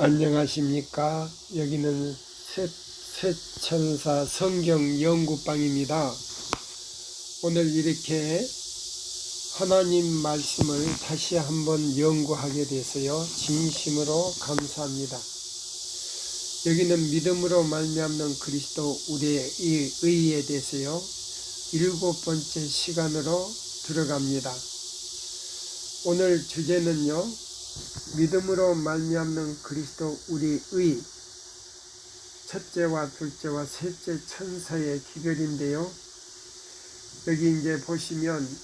안녕하십니까. 여기는 새천사 성경 연구방입니다. 오늘 이렇게 하나님 말씀을 다시 한번 연구하게 돼서요, 진심으로 감사합니다. 여기는 믿음으로 말미암는 그리스도 우리의 의에 대해서요, 7번째 시간으로 들어갑니다. 오늘 주제는요, 믿음으로 말미암는 그리스도 우리의 첫째와 둘째와 셋째 천사의 기별인데요. 여기 이제 보시면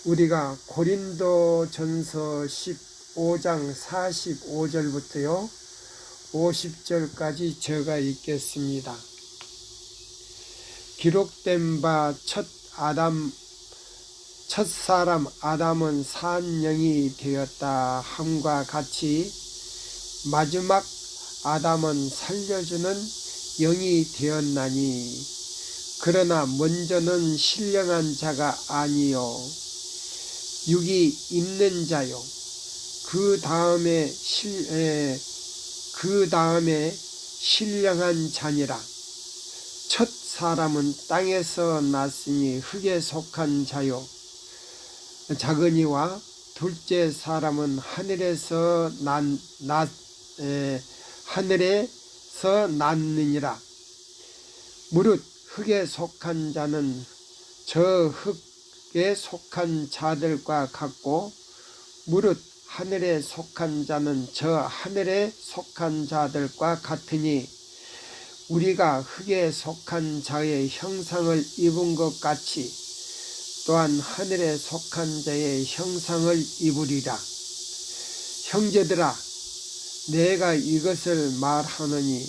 우리가 고린도전서 15장 45절부터요 50절까지 적어 있겠습니다. 기록된 바 첫사람 아담은 산 영이 되었다 함과 같이 마지막 아담은 살려주는 영이 되었나니, 그러나 먼저는 신령한 자가 아니요 육이 있는 자요 그 다음에 신령한 자니라. 첫 사람은 땅에서 났으니 흙에 속한 자요 작으니와 둘째 사람은 하늘에서 났느니라. 무릇 흙에 속한 자는 저 흙에 속한 자들과 같고, 무릇 하늘에 속한 자는 저 하늘에 속한 자들과 같으니, 우리가 흙에 속한 자의 형상을 입은 것 같이 또한 하늘에 속한 자의 형상을 입으리라. 형제들아, 내가 이것을 말하노니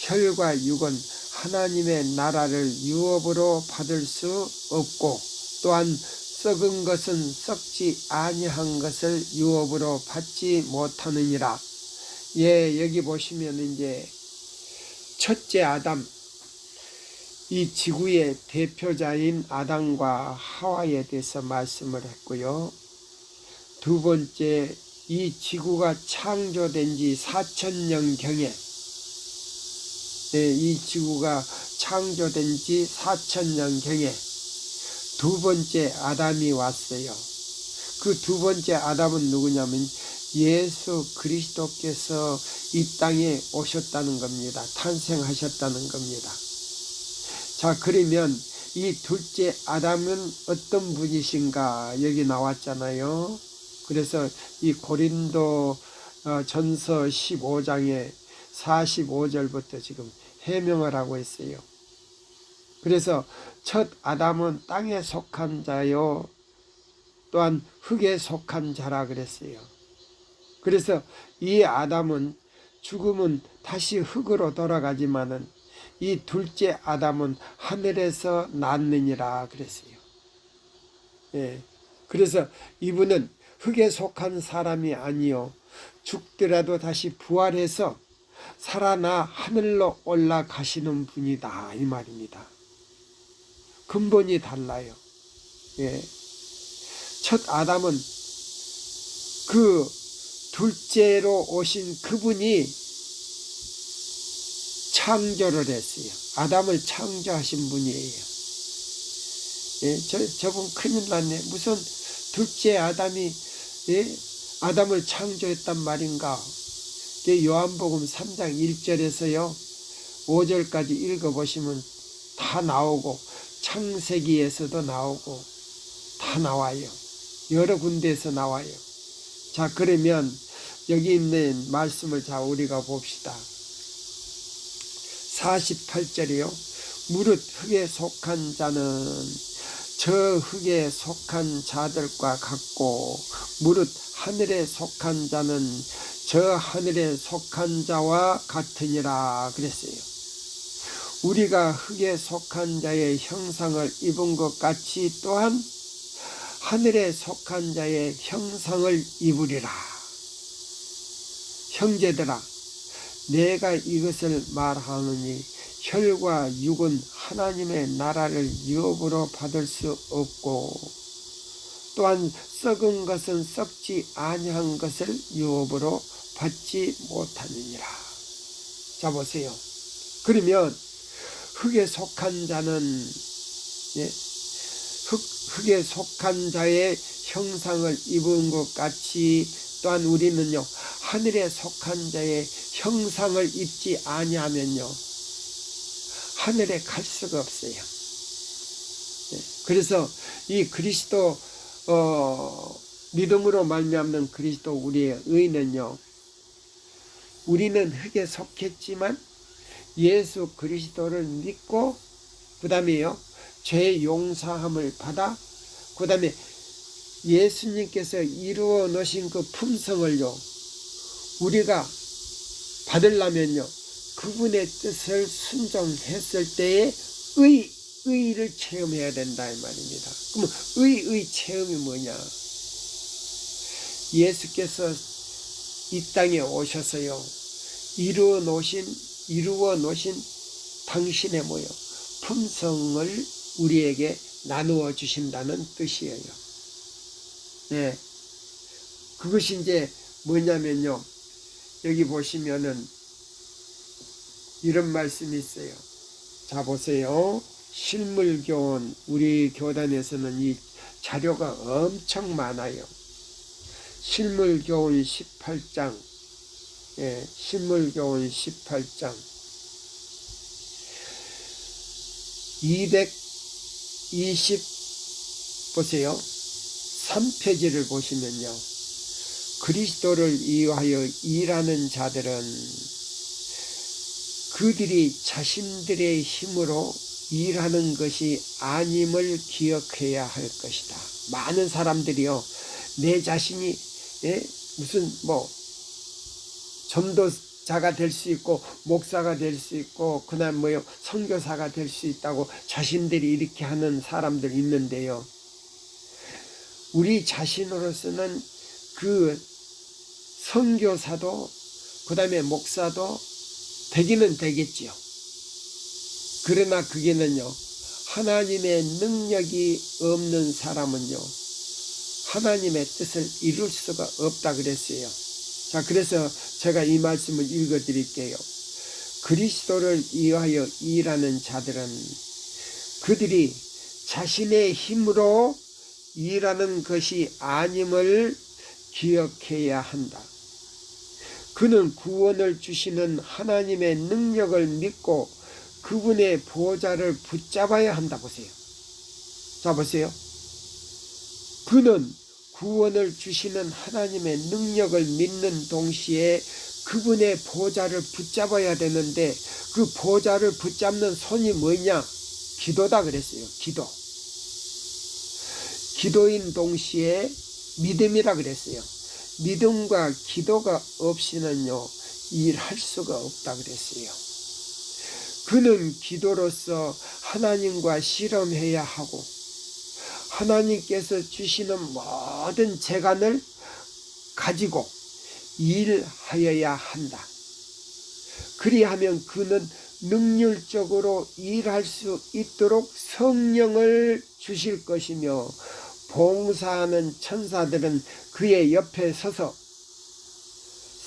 혈과 육은 하나님의 나라를 유업으로 받을 수 없고, 또한 썩은 것은 썩지 아니한 것을 유업으로 받지 못하느니라. 예, 여기 보시면 이제 첫째 아담, 이 지구의 대표자인 아담과 하와에 대해서 말씀을 했고요. 두 번째, 이 지구가 창조된 지 4000년경에, 이 지구가 창조된 지 4000년경에 두 번째 아담이 왔어요. 그 두 번째 아담은 누구냐면 예수 그리스도께서 이 땅에 오셨다는 겁니다. 탄생하셨다는 겁니다. 자, 그러면 이 둘째 아담은 어떤 분이신가 여기 나왔잖아요. 그래서 이 고린도 전서 15장에 45절부터 지금 해명을 하고 있어요. 그래서 첫 아담은 땅에 속한 자요 또한 흙에 속한 자라 그랬어요. 그래서 이 아담은 죽으면 다시 흙으로 돌아가지만은 이 둘째 아담은 하늘에서 났느니라 그랬어요. 예. 그래서 이분은 흙에 속한 사람이 아니요 죽더라도 다시 부활해서 살아나 하늘로 올라가시는 분이다 이 말입니다. 근본이 달라요. 예. 첫 아담은 그 둘째로 오신 그분이 창조를 했어요. 아담을 창조하신 분이에요. 예, 저분 큰일 났네. 무슨 둘째 아담이 아담을 창조했단 말인가. 요한복음 3장 1절에서요 5절까지 읽어보시면 다 나오고, 창세기에서도 나오고 다 나와요. 여러 군데에서 나와요. 자, 그러면 여기 있는 말씀을 우리가 봅시다. 48절이요. 무릇 흙에 속한 자는 저 흙에 속한 자들과 같고, 무릇 하늘에 속한 자는 저 하늘에 속한 자와 같으니라 그랬어요. 우리가 흙에 속한 자의 형상을 입은 것 같이 또한 하늘에 속한 자의 형상을 입으리라. 형제들아, 내가 이것을 말하노니 혈과 육은 하나님의 나라를 유업으로 받을 수 없고, 또한 썩은 것은 썩지 아니한 것을 유업으로 받지 못하느니라. 자 보세요. 그러면 흙에 속한 자는 흙에 속한 자의 형상을 입은 것 같이 또한 우리는요 하늘에 속한 자의 형상을 입지 아니하면요 하늘에 갈 수가 없어요. 그래서 이 그리스도 믿음으로 말미암는 그리스도 우리의 의는요 우리는 흙에 속했지만 예수 그리스도를 믿고 그 다음에요 죄 용서함을 받아 그 다음에 예수님께서 이루어 놓으신 그 품성을요 우리가 받으려면요 그분의 뜻을 순종했을 때의 의를 체험해야 된다 이 말입니다. 그러면 의의 체험이 뭐냐? 예수께서 이 땅에 오셔서요 이루어 놓으신 당신의 뭐요 품성을 우리에게 나누어 주신다는 뜻이에요. 네, 그것이 이제 뭐냐면요 여기 보시면은 이런 말씀이 있어요. 자 보세요. 실물교훈 우리 교단에서는 이 자료가 엄청 많아요. 실물교훈 18장 실물교훈 18장 220 보세요. 3페이지를 보시면요. 그리스도를 위하여 일하는 자들은 그들이 자신들의 힘으로 일하는 것이 아님을 기억해야 할 것이다. 많은 사람들이요. 내 자신이 무슨 전도자가 될 수 있고 목사가 될 수 있고 그다음 선교사가 될 수 있다고 자신들이 이렇게 하는 사람들 있는데요. 우리 자신으로서는 그 선교사도 그 다음에 목사도 되기는 되겠지요. 그러나 그게는요 하나님의 능력이 없는 사람은요 하나님의 뜻을 이룰 수가 없다 그랬어요. 자 그래서 제가 이 말씀을 읽어 드릴게요. 그리스도를 위하여 일하는 자들은 그들이 자신의 힘으로 일하는 것이 아님을 기억해야 한다. 그는 구원을 주시는 하나님의 능력을 믿고 그분의 보좌를 붙잡아야 한다. 보세요. 자 보세요. 그는 구원을 주시는 하나님의 능력을 믿는 동시에 그분의 보좌를 붙잡아야 되는데 그 보좌를 붙잡는 손이 뭐냐? 기도다 그랬어요. 기도인 동시에 믿음이라 그랬어요. 믿음과 기도가 없이는요 일할 수가 없다 그랬어요. 그는 기도로서 하나님과 씨름해야 하고 하나님께서 주시는 모든 재간을 가지고 일하여야 한다. 그리하면 그는 능률적으로 일할 수 있도록 성령을 주실 것이며 봉사하는 천사들은 그의 옆에 서서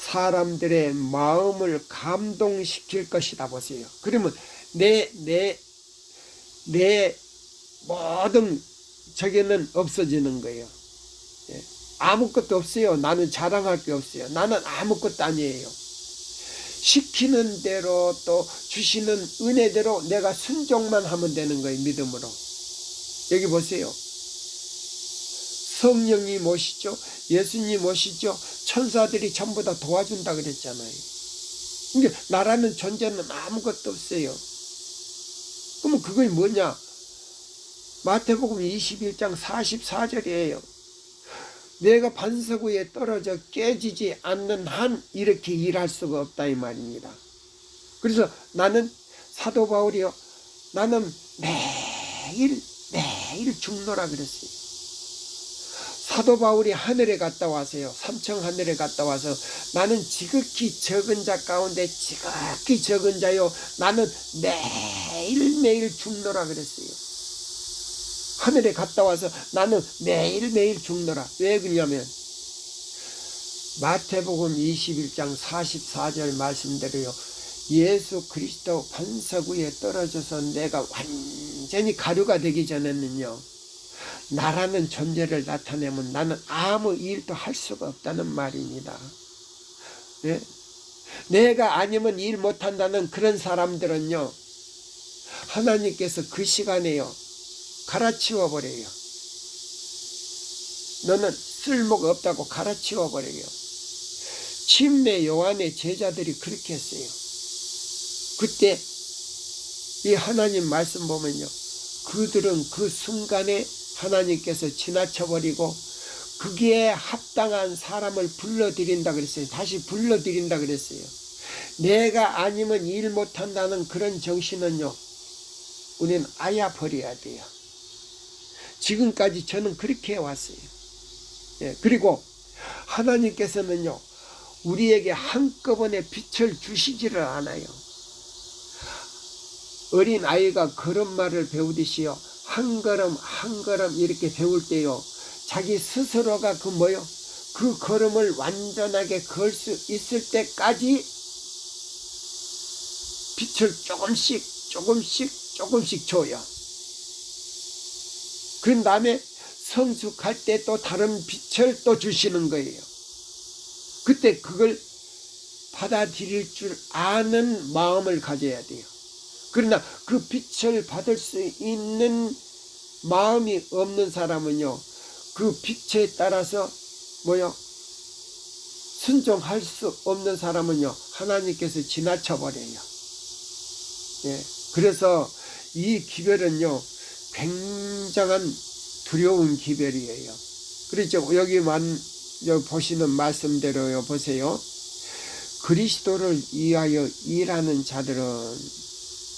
사람들의 마음을 감동시킬 것이다. 보세요. 그러면 내 모든 저게는 없어지는 거예요. 아무것도 없어요. 나는 자랑할 게 없어요. 나는 아무것도 아니에요. 시키는 대로 또 주시는 은혜대로 내가 순종만 하면 되는 거예요. 믿음으로. 여기 보세요. 성령님 오시죠. 예수님 오시죠. 천사들이 전부 다 도와준다 그랬잖아요. 그러니까 나라는 존재는 아무것도 없어요. 그러면 그게 뭐냐? 마태복음 21장 44절이에요. 내가 반석 위에 떨어져 깨지지 않는 한 이렇게 일할 수가 없다 이 말입니다. 그래서 나는 사도 바울이요. 나는 매일 죽노라 그랬어요. 사도 바울이 하늘에 갔다 와서요. 삼청 하늘에 갔다 와서 나는 지극히 적은 자 가운데 지극히 적은 자요. 나는 매일매일 죽노라 그랬어요. 하늘에 갔다 와서 나는 매일매일 죽노라. 왜 그러냐면 마태복음 21장 44절 말씀대로요. 예수 그리스도 반석 위에 떨어져서 내가 완전히 가루가 되기 전에는요. 나라는 존재를 나타내면 나는 아무 일도 할 수가 없다는 말입니다. 네? 내가 아니면 일 못한다는 그런 사람들은요. 하나님께서 그 시간에요. 갈아치워 버려요. 너는 쓸모가 없다고 갈아치워 버려요. 침례 요한의 제자들이 그렇게 했어요. 그때 이 하나님 말씀 보면요. 그들은 그 순간에 하나님께서 지나쳐버리고 거기에 합당한 사람을 불러들인다 그랬어요. 다시 불러들인다 그랬어요. 내가 아니면 일 못한다는 그런 정신은요. 우리는 아야 버려야 돼요. 지금까지 저는 그렇게 해왔어요. 예, 그리고 하나님께서는요. 우리에게 한꺼번에 빛을 주시지를 않아요. 어린 아이가 걸음마를 배우듯이요. 한 걸음 한 걸음 이렇게 배울 때요. 자기 스스로가 그 걸음을 완전하게 걸 수 있을 때까지 빛을 조금씩 줘요. 그런 다음에 성숙할 때 또 다른 빛을 또 주시는 거예요. 그때 그걸 받아들일 줄 아는 마음을 가져야 돼요. 그러나 그 빛을 받을 수 있는 마음이 없는 사람은요. 그 빛에 따라서 순종할 수 없는 사람은요. 하나님께서 지나쳐버려요. 예. 그래서 이 기별은요. 굉장한 두려운 기별이에요. 그렇죠. 여기 보시는 말씀대로요. 보세요. 그리스도를 위하여 일하는 자들은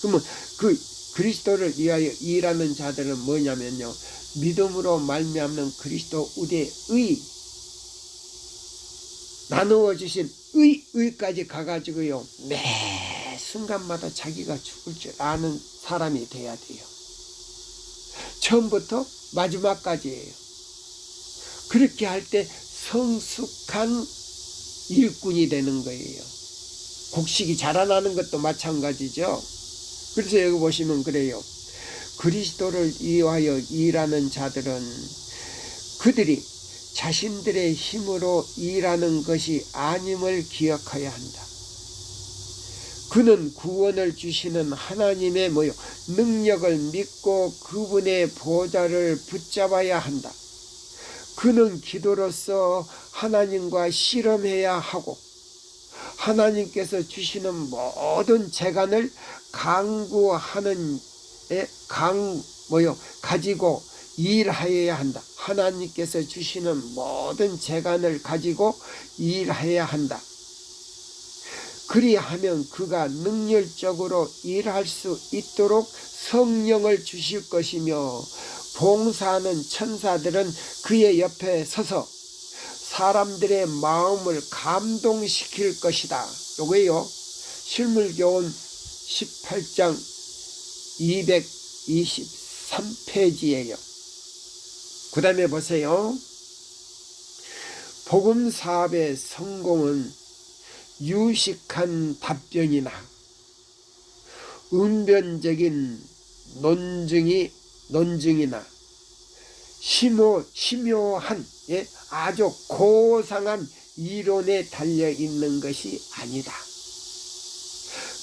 그러면 그 그리스도를 위하여 일하는 자들은 뭐냐면요. 믿음으로 말미암는 그리스도 우대의 나누어 주신 의까지 가가지고요. 매 순간마다 자기가 죽을 줄 아는 사람이 돼야 돼요. 처음부터 마지막까지예요. 그렇게 할 때 성숙한 일꾼이 되는 거예요. 곡식이 자라나는 것도 마찬가지죠. 그래서 여기 보시면 그래요. 그리스도를 위하여 일하는 자들은 그들이 자신들의 힘으로 일하는 것이 아님을 기억해야 한다. 그는 구원을 주시는 하나님의 능력을 믿고 그분의 보좌를 붙잡아야 한다. 그는 기도로서 하나님과 씨름해야 하고 하나님께서 주시는 모든 재간을 가지고 일하여야 한다. 하나님께서 주시는 모든 재간을 가지고 일해야 한다. 그리하면 그가 능률적으로 일할 수 있도록 성령을 주실 것이며 봉사하는 천사들은 그의 옆에 서서 사람들의 마음을 감동시킬 것이다. 요거예요. 실물교훈 18장 223페이지예요. 그 다음에 보세요. 복음 사업의 성공은 유식한 답변이나 은변적인 논증이나 심오한 아주 고상한 이론에 달려있는 것이 아니다.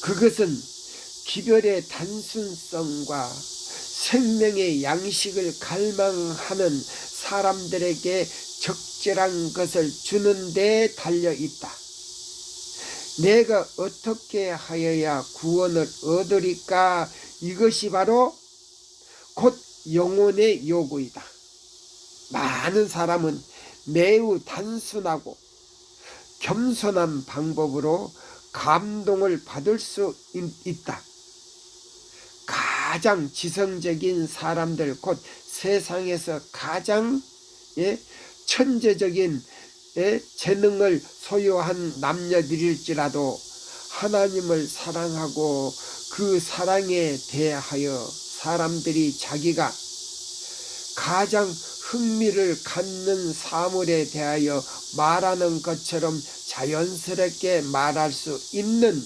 그것은 기별의 단순성과 생명의 양식을 갈망하는 사람들에게 적절한 것을 주는 데 달려있다. 내가 어떻게 하여야 구원을 얻으리까? 이것이 바로 곧 영혼의 요구이다. 많은 사람은 매우 단순하고 겸손한 방법으로 감동을 받을 수 있다. 가장 지성적인 사람들, 곧 세상에서 가장 천재적인 재능을 소유한 남녀들일지라도 하나님을 사랑하고 그 사랑에 대하여 사람들이 자기가 가장 흥미를 갖는 사물에 대하여 말하는 것처럼 자연스럽게 말할 수 있는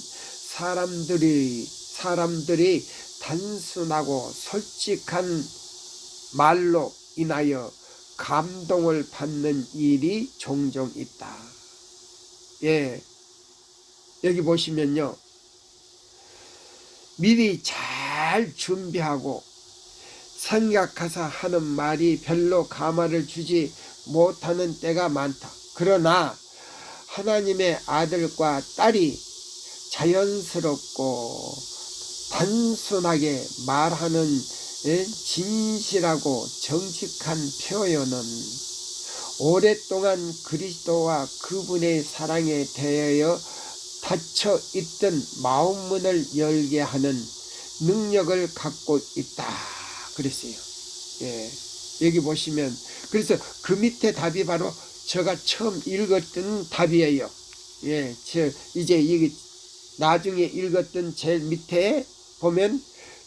사람들이 단순하고 솔직한 말로 인하여 감동을 받는 일이 종종 있다. 예, 여기 보시면요, 미리 잘 준비하고 생각해서 하는 말이 별로 가마를 주지 못하는 때가 많다. 그러나 하나님의 아들과 딸이 자연스럽고 단순하게 말하는 진실하고 정직한 표현은 오랫동안 그리스도와 그분의 사랑에 대하여 닫혀있던 마음문을 열게 하는 능력을 갖고 있다 그랬어요. 예, 여기 보시면, 그래서 그 밑에 답이 바로 제가 처음 읽었던 답이에요. 예, 이제 이게 나중에 읽었던 제일 밑에 보면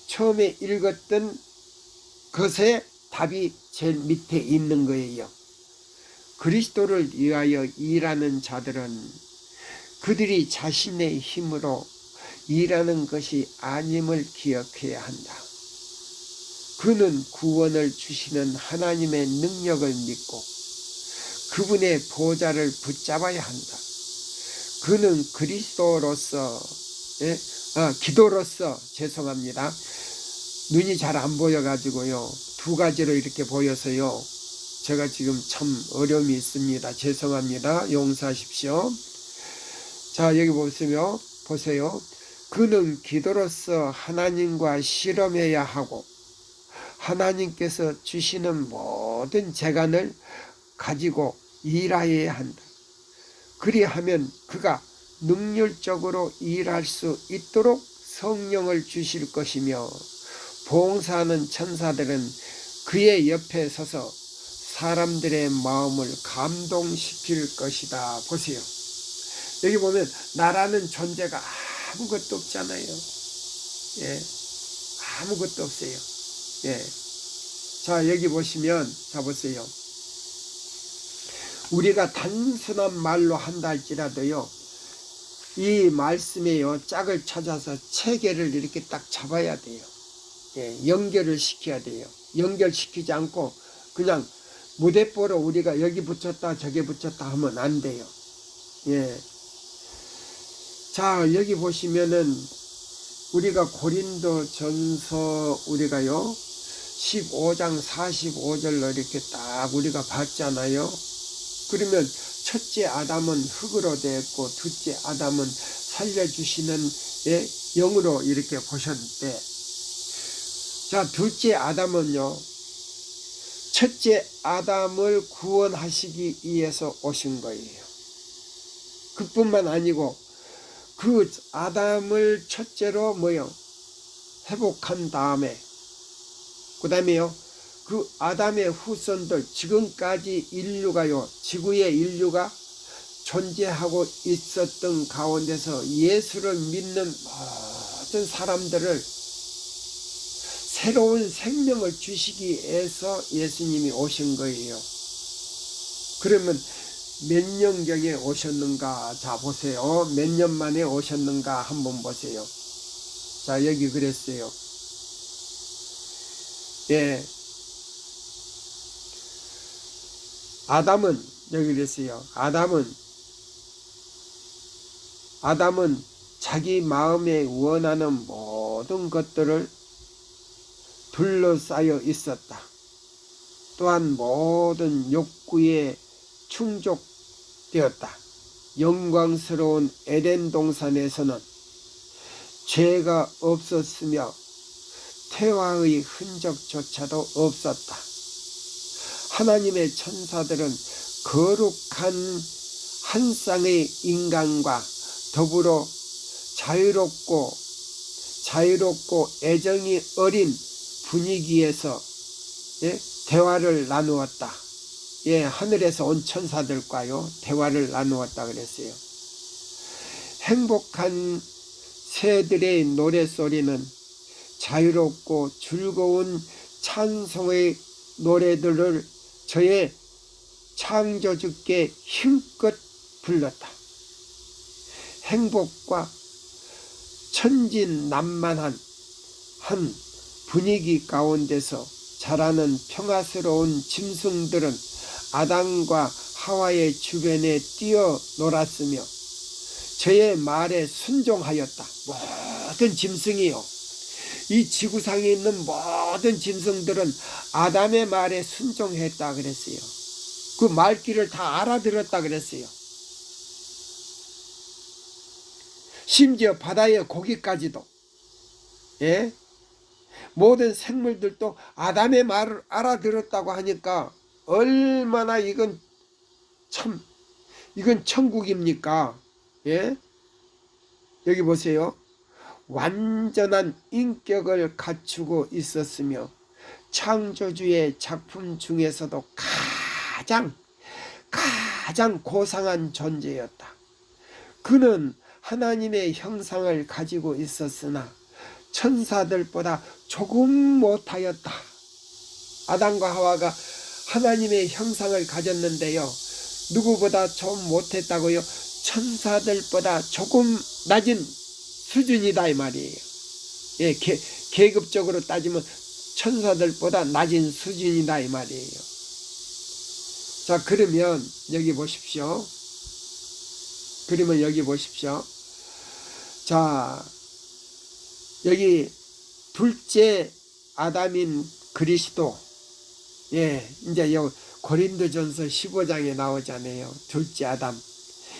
처음에 읽었던 것의 답이 제일 밑에 있는 거예요. 그리스도를 위하여 일하는 자들은 그들이 자신의 힘으로 일하는 것이 아님을 기억해야 한다. 그는 구원을 주시는 하나님의 능력을 믿고 그분의 보좌를 붙잡아야 한다. 그는 그리스도로서 기도로서 죄송합니다. 눈이 잘 안 보여가지고요. 두 가지로 이렇게 보여서요. 제가 지금 참 어려움이 있습니다. 죄송합니다. 용서하십시오. 자, 여기 보세요. 그는 기도로서 하나님과 씨름해야 하고 하나님께서 주시는 모든 재간을 가지고 일하여야 한다. 그리하면 그가 능률적으로 일할 수 있도록 성령을 주실 것이며 봉사하는 천사들은 그의 옆에 서서 사람들의 마음을 감동시킬 것이다. 보세요. 여기 보면 나라는 존재가 아무것도 없잖아요. 예, 아무것도 없어요. 예. 자, 여기 보시면, 자, 보세요. 우리가 단순한 말로 한다 할지라도요, 이 말씀에요, 짝을 찾아서 체계를 이렇게 딱 잡아야 돼요. 예, 연결을 시켜야 돼요. 연결시키지 않고 그냥 무대뽀로 우리가 여기 붙였다 저기 붙였다 하면 안 돼요. 예. 자, 여기 보시면은 우리가 고린도 전서 우리가요 15장 45절로 이렇게 딱 우리가 봤잖아요. 그러면 첫째 아담은 흙으로 되었고 둘째 아담은 살려주시는 영으로 이렇게 보셨는데, 자, 둘째 아담은요 첫째 아담을 구원하시기 위해서 오신 거예요. 그뿐만 아니고 그 아담을 첫째로 회복한 다음에 그 다음에요 그 아담의 후손들, 지금까지 인류가요 지구의 인류가 존재하고 있었던 가운데서 예수를 믿는 모든 사람들을 새로운 생명을 주시기 위해서 예수님이 오신 거예요. 그러면 몇 년경에 오셨는가? 자, 보세요. 몇 년 만에 오셨는가? 한번 보세요. 자, 여기 그랬어요. 예. 아담은, 여기 그랬어요. 아담은 자기 마음에 원하는 모든 것들을 둘러싸여 있었다. 또한 모든 욕구에 충족되었다. 영광스러운 에덴 동산에서는 죄가 없었으며 태화의 흔적조차도 없었다. 하나님의 천사들은 거룩한 한 쌍의 인간과 더불어 자유롭고 애정이 어린 분위기에서 대화를 나누었다. 예, 하늘에서 온 천사들과요 대화를 나누었다 그랬어요. 행복한 새들의 노래소리는 자유롭고 즐거운 찬송의 노래들을 저의 창조주께 힘껏 불렀다. 행복과 천진난만한 한 분위기 가운데서 자라는 평화스러운 짐승들은 아담과 하와의 주변에 뛰어놀았으며 저의 말에 순종하였다. 모든 짐승이요, 이 지구상에 있는 모든 짐승들은 아담의 말에 순종했다 그랬어요. 그 말귀를 다 알아들었다 그랬어요. 심지어 바다의 고기까지도, 예? 모든 생물들도 아담의 말을 알아들었다고 하니까 얼마나 이건 천국입니까? 예? 여기 보세요. 완전한 인격을 갖추고 있었으며 창조주의 작품 중에서도 가장 고상한 존재였다. 그는 하나님의 형상을 가지고 있었으나 천사들보다 조금 못하였다. 아담과 하와가 하나님의 형상을 가졌는데요, 누구보다 좀 못했다고요? 천사들보다 조금 낮은 수준이다 이 말이에요. 예, 계급적으로 따지면 천사들보다 낮은 수준이다 이 말이에요. 자, 그러면 여기 보십시오. 자, 여기 둘째 아담인 그리스도, 예, 이제 요 고린도전서 15장에 나오잖아요. 둘째 아담.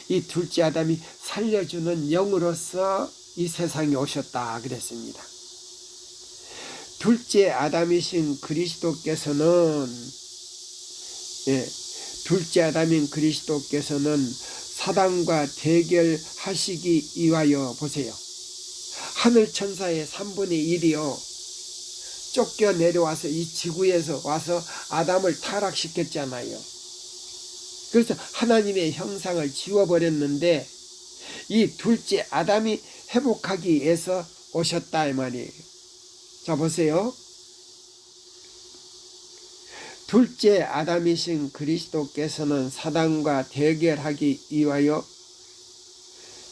이 둘째 아담이 살려주는 영으로서 이 세상에 오셨다 그랬습니다. 둘째 아담이신 그리스도께서는, 예, 둘째 아담인 그리스도께서는 사단과 대결하시기 위하여 보세요. 하늘 천사의 3분의 1이요 쫓겨 내려와서 이 지구에서 와서 아담을 타락시켰잖아요. 그래서 하나님의 형상을 지워버렸는데 이 둘째 아담이 회복하기 위해서 오셨다 이 말이에요. 자, 보세요. 둘째 아담이신 그리스도께서는 사단과 대결하기 위하여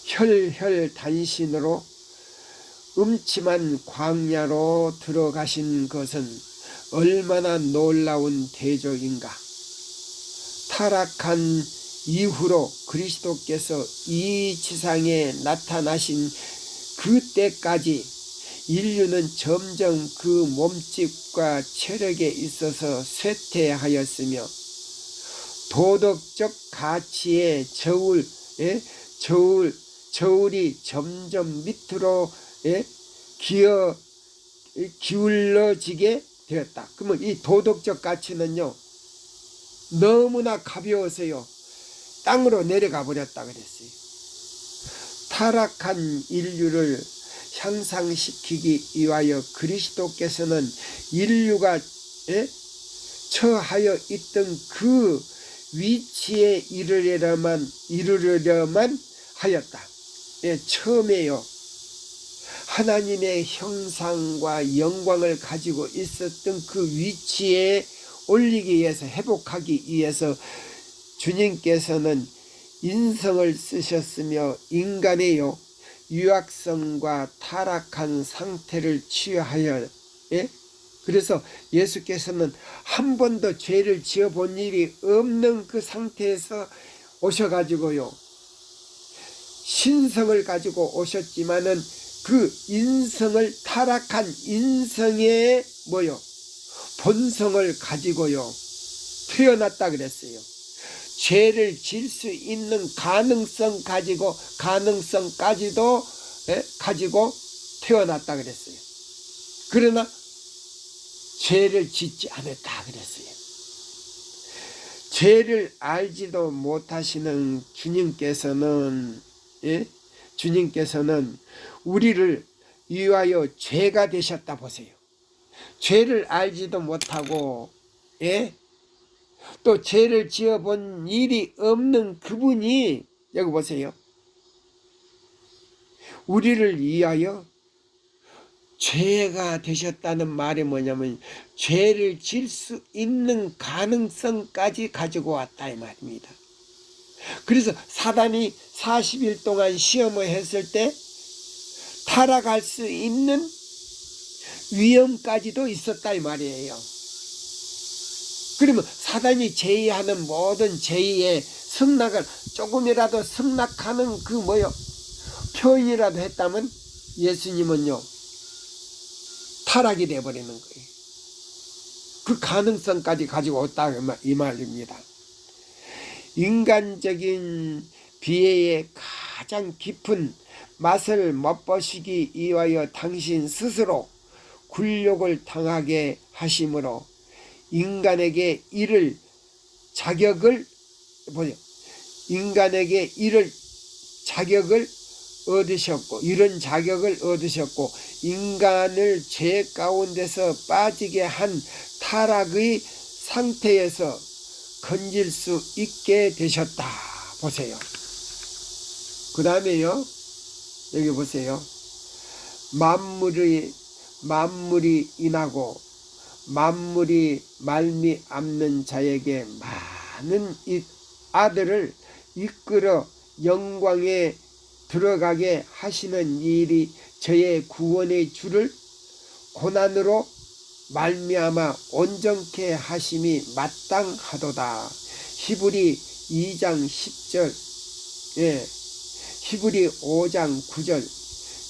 혈혈단신으로 음침한 광야로 들어가신 것은 얼마나 놀라운 대조인가. 타락한 이후로 그리스도께서 이 지상에 나타나신 그때까지 인류는 점점 그 몸집과 체력에 있어서 쇠퇴하였으며 도덕적 가치의 저울이 점점 밑으로 기울어지게 되었다. 그러면 이 도덕적 가치는요, 너무나 가벼워서요 땅으로 내려가 버렸다 그랬어요. 타락한 인류를 향상시키기 위하여 그리스도께서는 인류가 처하여 있던 그 위치에 이르려면 하였다. 처음에요, 하나님의 형상과 영광을 가지고 있었던 그 위치에 올리기 위해서, 회복하기 위해서 주님께서는 인성을 쓰셨으며 인간의 유약성과 타락한 상태를 취하여, 그래서 예수께서는 한 번도 죄를 지어본 일이 없는 그 상태에서 오셔가지고요 신성을 가지고 오셨지만은 그 인성을, 타락한 인성의 본성을 가지고요 태어났다 그랬어요. 죄를 질 수 있는 가능성까지도 가지고 태어났다 그랬어요. 그러나 죄를 짓지 않았다 그랬어요. 죄를 알지도 못하시는 주님께서는 우리를 위하여 죄가 되셨다 보세요. 죄를 알지도 못하고 또 죄를 지어본 일이 없는 그분이, 여기 보세요, 우리를 위하여 죄가 되셨다는 말이 뭐냐면 죄를 질 수 있는 가능성까지 가지고 왔다 이 말입니다. 그래서 사단이 40일 동안 시험을 했을 때 타락할 수 있는 위험까지도 있었다 이 말이에요. 그러면 사단이 제의하는 모든 제의의 승낙을 조금이라도 승낙하는 그 표현이라도 했다면 예수님은요 타락이 되어버리는 거예요. 그 가능성까지 가지고 왔다 이 말입니다. 인간적인 비애의 가장 깊은 맛을 맛보시기 위하여 당신 스스로 굴욕을 당하게 하심으로 인간에게 이를 자격을 얻으셨고 이런 자격을 얻으셨고 인간을 죄 가운데서 빠지게 한 타락의 상태에서 건질 수 있게 되셨다. 보세요. 그 다음에요. 여기 보세요. 만물이 인하고 만물이 말미암는 자에게 많은 아들을 이끌어 영광에 들어가게 하시는 일이 저의 구원의 주를 고난으로 말미암아 온전케 하심이 마땅하도다. 히브리 2장 10절, 히브리 5장 9절,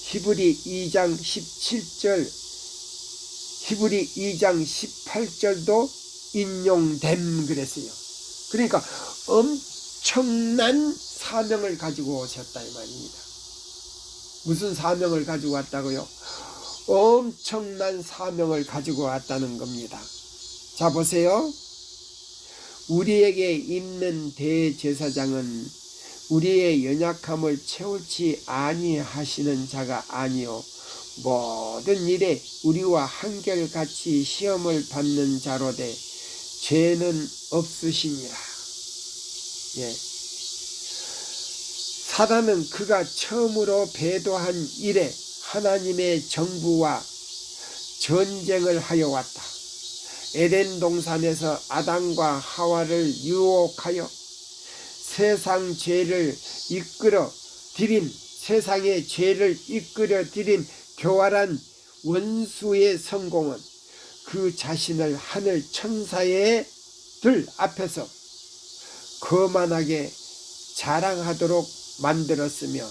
히브리 2장 17절, 히브리 2장 18절도 인용됨 그랬어요. 그러니까 엄청난 사명을 가지고 오셨다 이 말입니다. 무슨 사명을 가지고 왔다고요? 엄청난 사명을 가지고 왔다는 겁니다. 자 보세요. 우리에게 있는 대제사장은 우리의 연약함을 채울지 아니하시는 자가 아니요 모든 일에 우리와 한결같이 시험을 받는 자로되 죄는 없으시니라. 사단은 그가 처음으로 배도한 이래 하나님의 정부와 전쟁을 하여 왔다. 에덴 동산에서 아담과 하와를 유혹하여 세상의 죄를 이끌어 들인 교활한 원수의 성공은 그 자신을 하늘 천사의 들 앞에서 거만하게 자랑하도록 만들었으며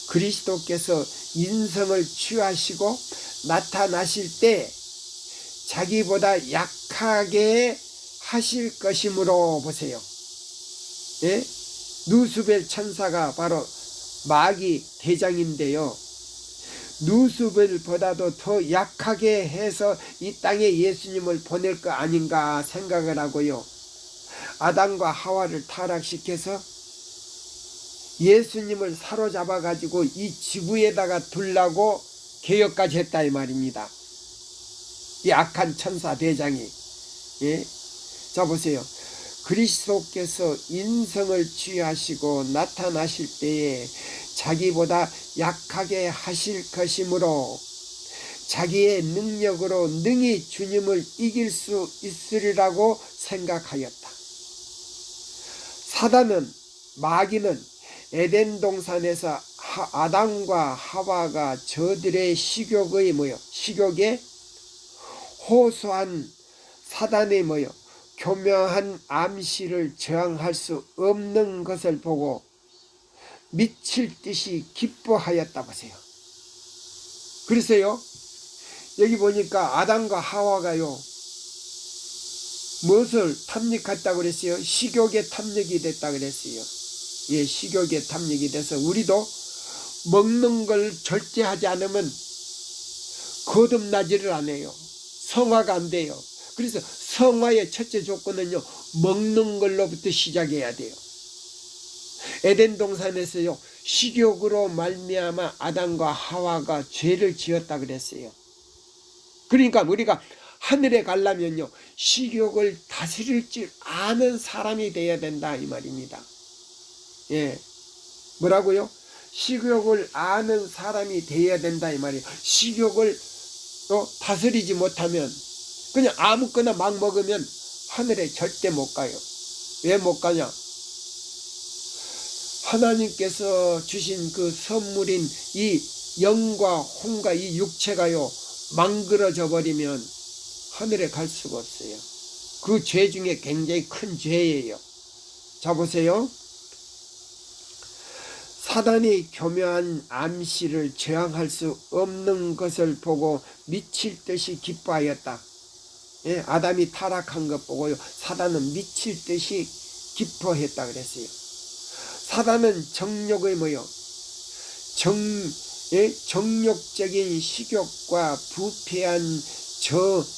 그리스도께서 인성을 취하시고 나타나실 때 자기보다 약하게 하실 것이므로 보세요. 누수벨 천사가 바로 마귀 대장인데요. 누수벨보다도 더 약하게 해서 이 땅에 예수님을 보낼 거 아닌가 생각을 하고요. 아담과 하와를 타락시켜서 예수님을 사로잡아 가지고 이 지구에다가 두려고 개혁까지 했다 이 말입니다. 이 악한 천사 대장이. 자 보세요. 그리스도께서 인성을 취하시고 나타나실 때에 자기보다 약하게 하실 것이므로 자기의 능력으로 능히 주님을 이길 수 있으리라고 생각하였다. 마귀는 에덴 동산에서 아담과 하와가 저들의 식욕에 호소한 사단의 교묘한 암시를 저항할 수 없는 것을 보고 미칠 듯이 기뻐하였다 보세요. 그래서요 여기 보니까 아담과 하와가요 무엇을 탐닉했다고 그랬어요? 식욕에 탐닉이 됐다 그랬어요. 식욕에 탐닉이 돼서 우리도 먹는 걸 절제하지 않으면 거듭나지를 않아요. 성화가 안 돼요. 그래서 성화의 첫째 조건은요 먹는 걸로부터 시작해야 돼요. 에덴 동산에서요 식욕으로 말미암아 아담과 하와가 죄를 지었다 그랬어요. 그러니까 우리가 하늘에 가려면요 식욕을 다스릴 줄 아는 사람이 되어야 된다 이 말입니다. 뭐라고요? 식욕을 아는 사람이 되어야 된다 이 말이에요. 식욕을 다스리지 못하면 그냥 아무거나 막 먹으면 하늘에 절대 못 가요. 왜 못 가냐? 하나님께서 주신 그 선물인 이 영과 혼과 이 육체가요 망그러져 버리면 하늘에 갈 수가 없어요. 그 죄 중에 굉장히 큰 죄예요. 자 보세요. 사단이 교묘한 암시를 저항할 수 없는 것을 보고 미칠 듯이 기뻐하였다. 예, 아담이 타락한 것 보고요 사단은 미칠 듯이 기뻐했다 그랬어요. 사단은 정욕의 뭐요? 정욕적인 식욕과 부패한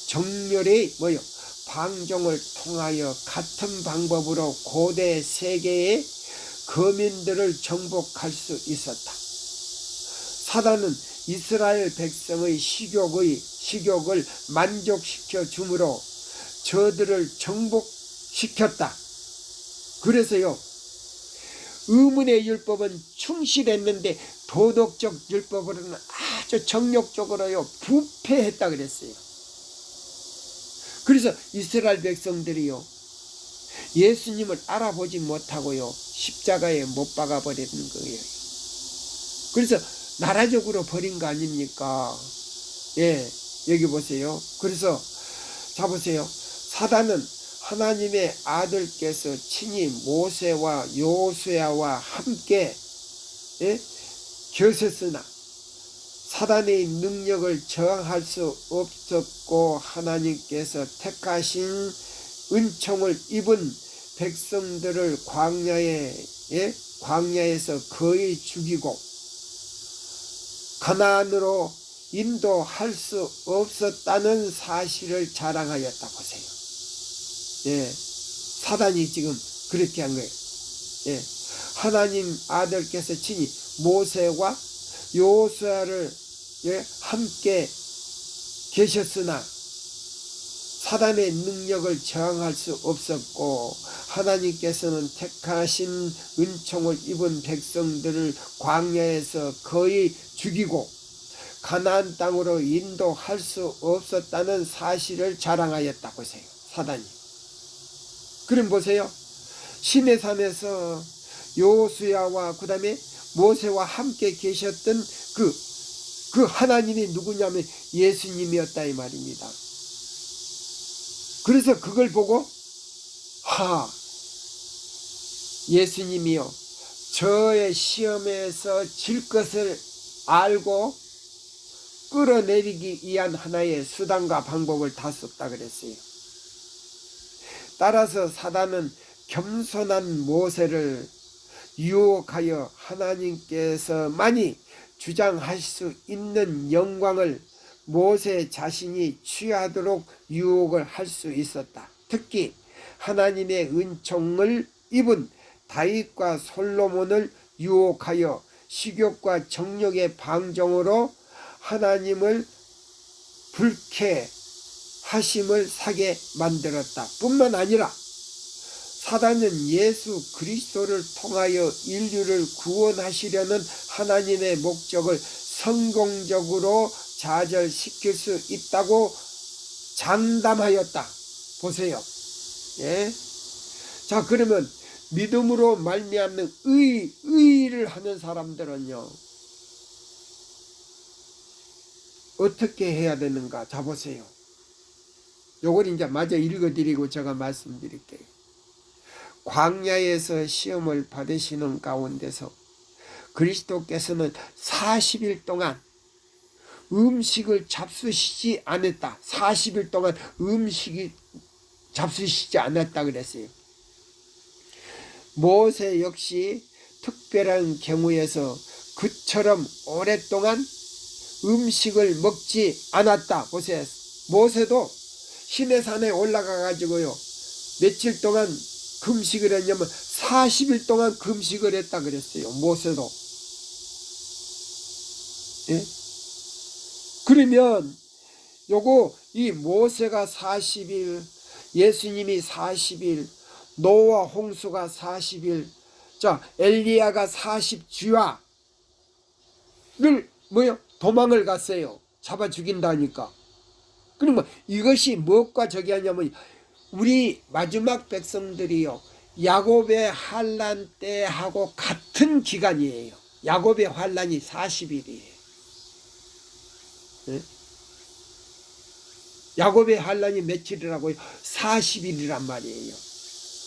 정열의 뭐요? 방종을 통하여 같은 방법으로 고대 세계의 거민들을 정복할 수 있었다. 사단은 이스라엘 백성의 식욕을 만족시켜 주므로 저들을 정복시켰다. 그래서요 의문의 율법은 충실했는데 도덕적 율법으로는 아주 정욕적으로요 부패했다 그랬어요. 그래서 이스라엘 백성들이요 예수님을 알아보지 못하고요 십자가에 못 박아 버리는 거예요. 그래서 나라적으로 버린 거 아닙니까? 예, 여기 보세요. 그래서 자 보세요. 사단은 하나님의 아들께서 친히 모세와 요수아와 함께 계셨으나 사단의 능력을 저항할 수 없었고 하나님께서 택하신 은총을 입은 백성들을 광야에서 거의 죽이고 가나안으로 인도할 수 없었다는 사실을 자랑하였다 보세요. 예, 사단이 지금 그렇게 한 거예요. 예, 하나님 아들께서 친히 모세와 요수아를 함께 계셨으나 사단의 능력을 저항할 수 없었고 하나님께서는 택하신 은총을 입은 백성들을 광야에서 거의 죽이고 가나안 땅으로 인도할 수 없었다는 사실을 자랑하였다 보세요. 사단이. 그럼 보세요. 시내산에서 요수아와 그 다음에 모세와 함께 계셨던 그 하나님이 누구냐면 예수님이었다 이 말입니다. 그래서 그걸 보고 예수님이요 저의 시험에서 질 것을 알고 끌어내리기 위한 하나의 수단과 방법을 다 썼다 그랬어요. 따라서 사단은 겸손한 모세를 유혹하여 하나님께서만이 주장할 수 있는 영광을 모세 자신이 취하도록 유혹을 할 수 있었다. 특히 하나님의 은총을 입은 다윗과 솔로몬을 유혹하여 식욕과 정욕의 방종으로 하나님을 불쾌하심을 사게 만들었다. 뿐만 아니라 사단은 예수 그리스도를 통하여 인류를 구원하시려는 하나님의 목적을 성공적으로 좌절시킬 수 있다고 장담하였다. 보세요. 예. 자, 그러면 믿음으로 말미암는 의를 하는 사람들은요 어떻게 해야 되는가? 자 보세요. 요걸 이제 마저 읽어드리고 제가 말씀드릴게요. 광야에서 시험을 받으시는 가운데서 그리스도께서는 40일 동안 음식을 잡수시지 않았다. 40일 동안 음식이 잡수시지 않았다 그랬어요. 모세 역시 특별한 경우에서 그처럼 오랫동안 음식을 먹지 않았다. 보세요. 모세도 시내산에 올라가 가지고요 며칠 동안 금식을 했냐면 40일 동안 금식을 했다 그랬어요. 모세도. 예? 그러면 요거 이 모세가 40일, 예수님이 40일, 노아 홍수가 40일, 자 엘리야가 40주야, 뭐요? 도망을 갔어요. 잡아 죽인다니까. 그러면 이것이 무엇과 저기 하냐면 우리 마지막 백성들이요, 야곱의 환란 때하고 같은 기간이에요. 야곱의 환란이 40일이에요. 야곱의 환란이 며칠이라고요? 40일이란 말이에요.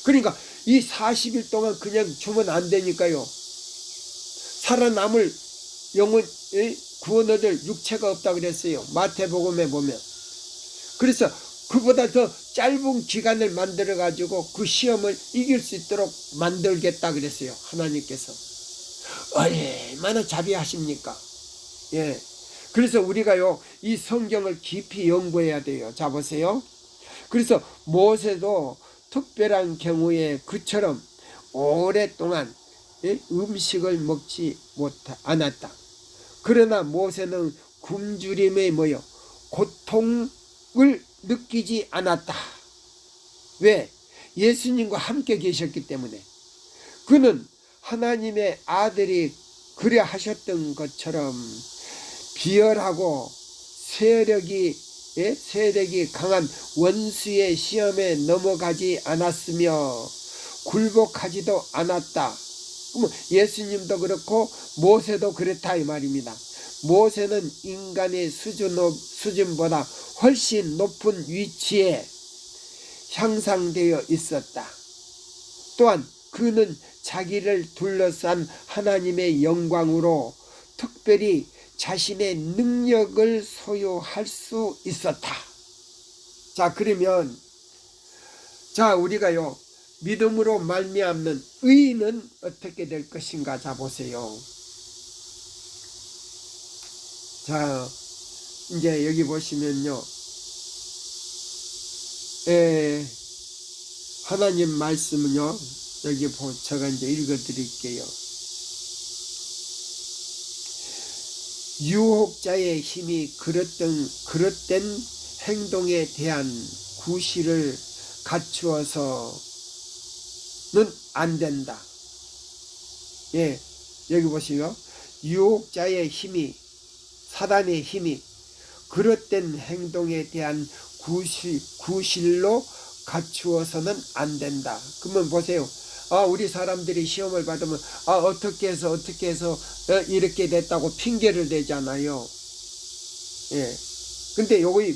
그러니까 이 40일 동안 그냥 주면 안 되니까요. 살아남을 영혼, 구원 얻을 육체가 없다 그랬어요. 마태복음에 보면. 그래서 그보다 더 짧은 기간을 만들어 가지고 그 시험을 이길 수 있도록 만들겠다 그랬어요. 하나님께서. 얼마나 자비하십니까? 예. 그래서 우리가요, 이 성경을 깊이 연구해야 돼요. 자, 보세요. 그래서 모세도 특별한 경우에 그처럼 오랫동안 음식을 먹지 않았다. 그러나 모세는 굶주림의 고통을 느끼지 않았다. 왜? 예수님과 함께 계셨기 때문에. 그는 하나님의 아들이 그려 하셨던 것처럼 비열하고 세력이 강한 원수의 시험에 넘어가지 않았으며 굴복하지도 않았다. 그러면 예수님도 그렇고 모세도 그랬다 이 말입니다. 모세는 인간의 수준보다 훨씬 높은 위치에 향상되어 있었다. 또한 그는 자기를 둘러싼 하나님의 영광으로 특별히 자신의 능력을 소유할 수 있었다. 자, 그러면 우리가요, 믿음으로 말미암는 의는 어떻게 될 것인가? 자, 보세요. 자, 이제 여기 보시면요, 하나님 말씀은요, 여기 제가 이제 읽어 드릴게요. 유혹자의 힘이 그릇된 행동에 대한 구실을 갖추어서는 안 된다. 예, 여기 보시요. 유혹자의 힘이, 사단의 힘이 그릇된 행동에 대한 구실로 갖추어서는 안 된다. 그러면 보세요. 우리 사람들이 시험을 받으면 어떻게 해서 이렇게 됐다고 핑계를 대잖아요. 예. 근데 요기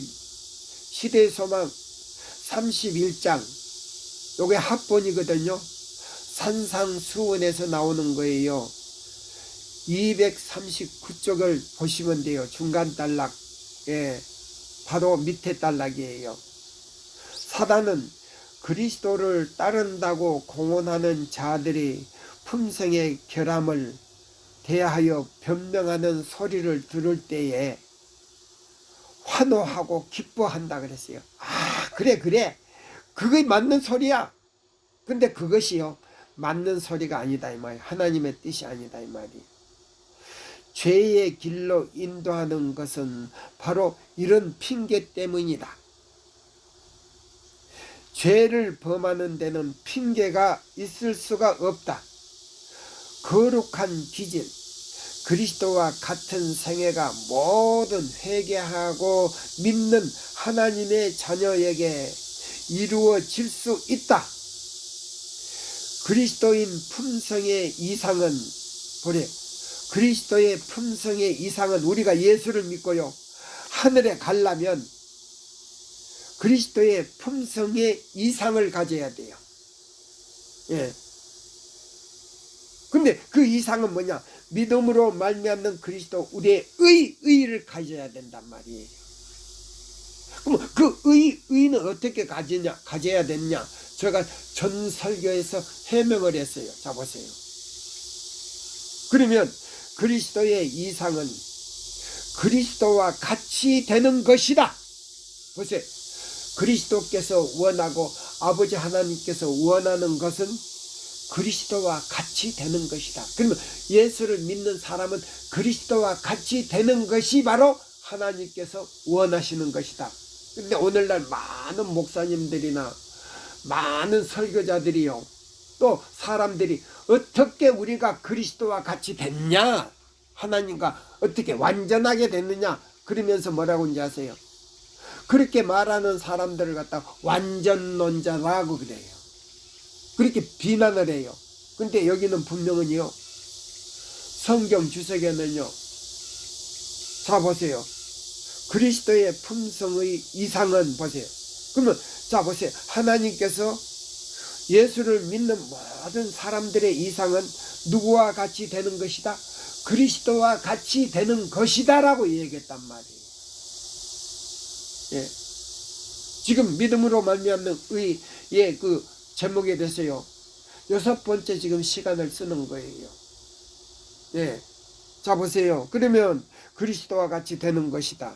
시대소망 31장 요게 합본이거든요. 산상수훈에서 나오는 거예요. 239쪽을 보시면 돼요. 중간 단락. 예. 바로 밑에 단락이에요. 사단은 그리스도를 따른다고 공언하는 자들이 품성의 결함을 대하여 변명하는 소리를 들을 때에 환호하고 기뻐한다 그랬어요. 그래 그게 맞는 소리야. 근데 그것이요, 맞는 소리가 아니다 이 말이에요. 하나님의 뜻이 아니다 이 말이에요. 죄의 길로 인도하는 것은 바로 이런 핑계 때문이다. 죄를 범하는 데는 핑계가 있을 수가 없다. 거룩한 기질, 그리스도와 같은 생애가 모든 회개하고 믿는 하나님의 자녀에게 이루어질 수 있다. 그리스도인 품성의 이상은 보래. 그리스도의 품성의 이상은 우리가 예수를 믿고요, 하늘에 가려면 그리스도의 품성의 이상을 가져야 돼요. 예. 근데 그 이상은 뭐냐? 믿음으로 말미암는 그리스도 우리의 의를 가져야 된단 말이에요. 그럼 그 의는 어떻게 가져야 되느냐? 제가 전 설교에서 해명을 했어요. 자, 보세요. 그러면 그리스도의 이상은 그리스도와 같이 되는 것이다. 보세요. 그리스도께서 원하고 아버지 하나님께서 원하는 것은 그리스도와 같이 되는 것이다. 그러면 예수를 믿는 사람은 그리스도와 같이 되는 것이 바로 하나님께서 원하시는 것이다. 근데 오늘날 많은 목사님들이나 많은 설교자들이요, 또 사람들이 어떻게 우리가 그리스도와 같이 됐냐? 하나님과 어떻게 완전하게 됐느냐 그러면서 뭐라고 하는지 아세요? 그렇게 말하는 사람들을 갖다가 완전론자라고 그래요. 그렇게 비난을 해요. 근데 여기는 분명히요, 성경 주석에는요, 자 보세요. 그리스도의 품성의 이상은 보세요. 그러면 자 보세요. 하나님께서 예수를 믿는 모든 사람들의 이상은 누구와 같이 되는 것이다? 그리스도와 같이 되는 것이다 라고 얘기했단 말이에요. 예. 지금 믿음으로 말미암는 의의 그 제목에 대해서요, 6번째 지금 시간을 쓰는 거예요. 예. 자 보세요. 그러면 그리스도와 같이 되는 것이다.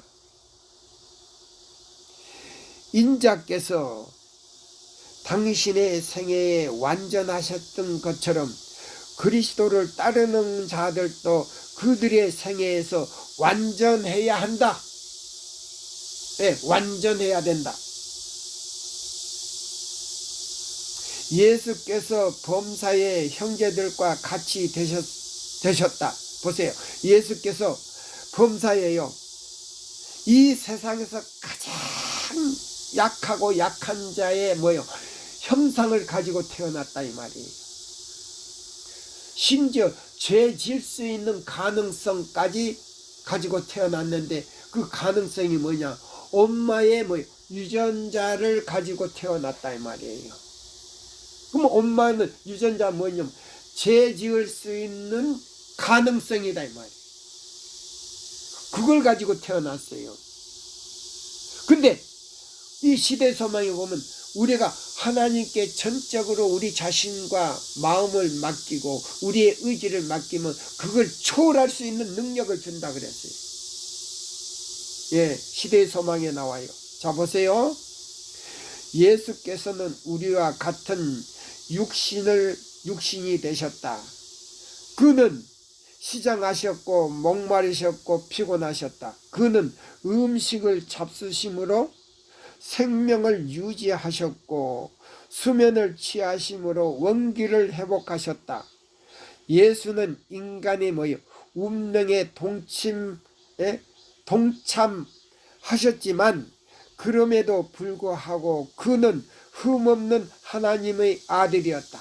인자께서 당신의 생애에 완전하셨던 것처럼 그리스도를 따르는 자들도 그들의 생애에서 완전해야 한다. 네, 완전해야 된다. 예수께서 범사의 형제들과 같이 되셨다. 보세요. 예수께서 범사예요. 이 세상에서 가장 약하고 약한 자의 형상을 가지고 태어났다 이 말이에요. 심지어 죄 질 수 있는 가능성까지 가지고 태어났는데 그 가능성이 뭐냐? 엄마의 유전자를 가지고 태어났다 이 말이에요. 그럼 엄마는 유전자 뭐냐면 죄 지을 수 있는 가능성이다 이 말이에요. 그걸 가지고 태어났어요. 근데 이 시대 소망에 보면 우리가 하나님께 전적으로 우리 자신과 마음을 맡기고 우리의 의지를 맡기면 그걸 초월할 수 있는 능력을 준다 그랬어요. 예, 시대의 소망에 나와요. 자 보세요. 예수께서는 우리와 같은 육신이 되셨다. 그는 시장하셨고 목마르셨고 피곤하셨다. 그는 음식을 잡수심으로 생명을 유지하셨고 수면을 취하심으로 원기를 회복하셨다. 예수는 인간의 운명에 동참하셨지만 그럼에도 불구하고 그는 흠없는 하나님의 아들이었다.